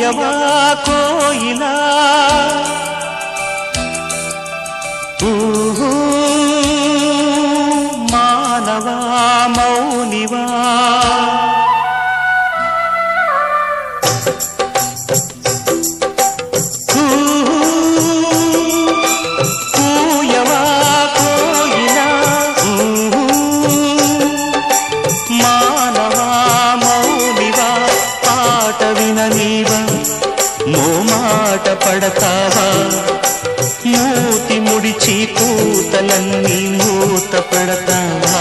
కూయవా కోయిలా మానవా మౌనివా కూయవా కోయిలా మానవా మౌనివా పాట విననీవా మోమాట పడతావా మూతి ముడిచి పూతలన్నీ మూత పడతావా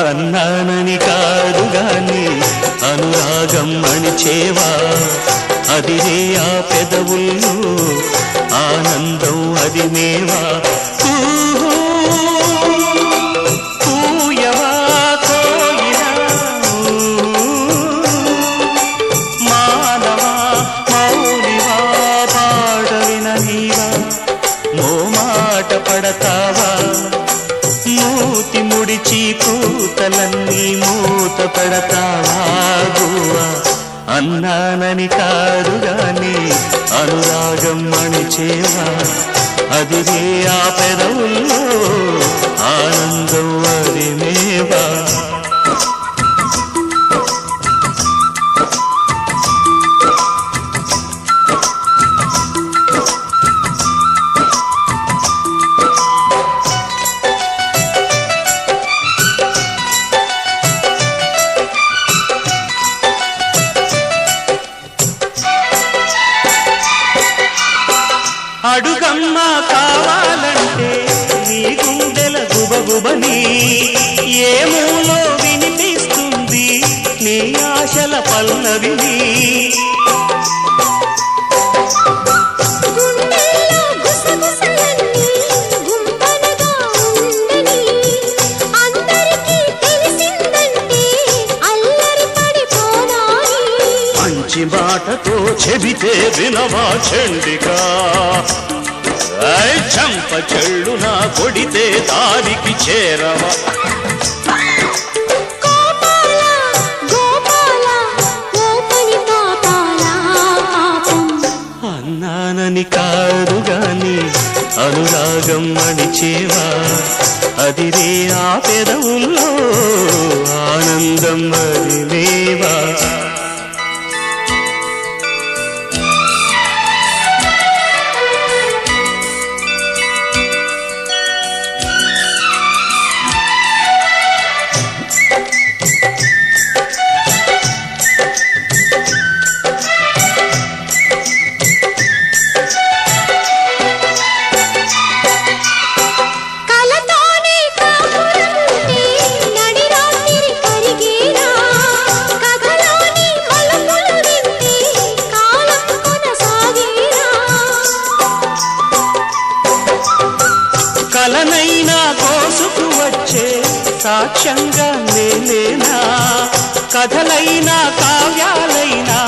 అన్నానని కాదు గాని అనురాగం అణిచేవా అదిరే ఆ పెదవుల్లో ఆనందం అది మేవా కూయవా కోయిలా మానవా మౌనివా పాట విననీవా మోమాట పడతావా మూతి ముడిచి కూతలన్నీ మూత పడతావా అన్నానని కాదు గాని అనురాగం అణిచేవా అదిరే ఆ పెదవుల్లో ఆనందం అది మేవా అడుగమ్మా కావాలంటే నీ గుండెల గుబగుబని ఏ మూలో వినిపిస్తుంది నీ ఆశల పల్లవిని మంచి మాటతో చెబితే వినవా చండికా చంప చెళ్ళు నా కొడితే దారికి చేరవా అన్నానని కాదు గాని అనురాగం అణిచేవా అదిరే ఆ పెదవుల్లో ఆనందం అది మేవా కలనైనా కోసుకు వచ్చే సాక్ష్యంగా నేనేనా కథలైనా కావ్యాలైనా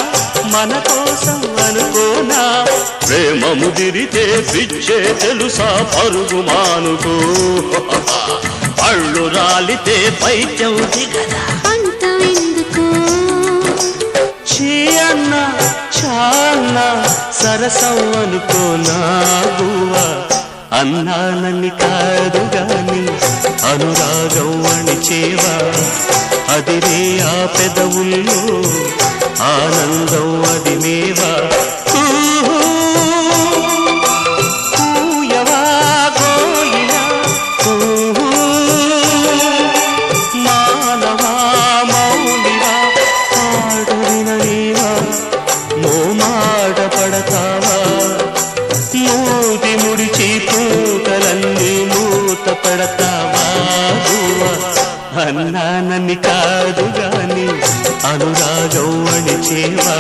మన కోసం అనుకోనా ప్రేమ ముదిరితే పిచ్చే తెలుసా పరుగు మానుకో పళ్ళు రాలితే పైత్యం దిగదా అంతెందుకు చీ అన్న చాన్న సరసం అనుకోనా గువ్వా అన్నానని కాదు గాని అనురాగం అణిచేవా అదిరే ఆ పెదవుల్లో ఆనందం అది మేవా కూయవా కోయిలా మానవా మౌనివా పాట విననీవా మోమాట పడతావా మూతి ముడిచి పూతలన్నీ మూత పడతావా అన్నానని కాదు గాని అనురాగం అణిచేవా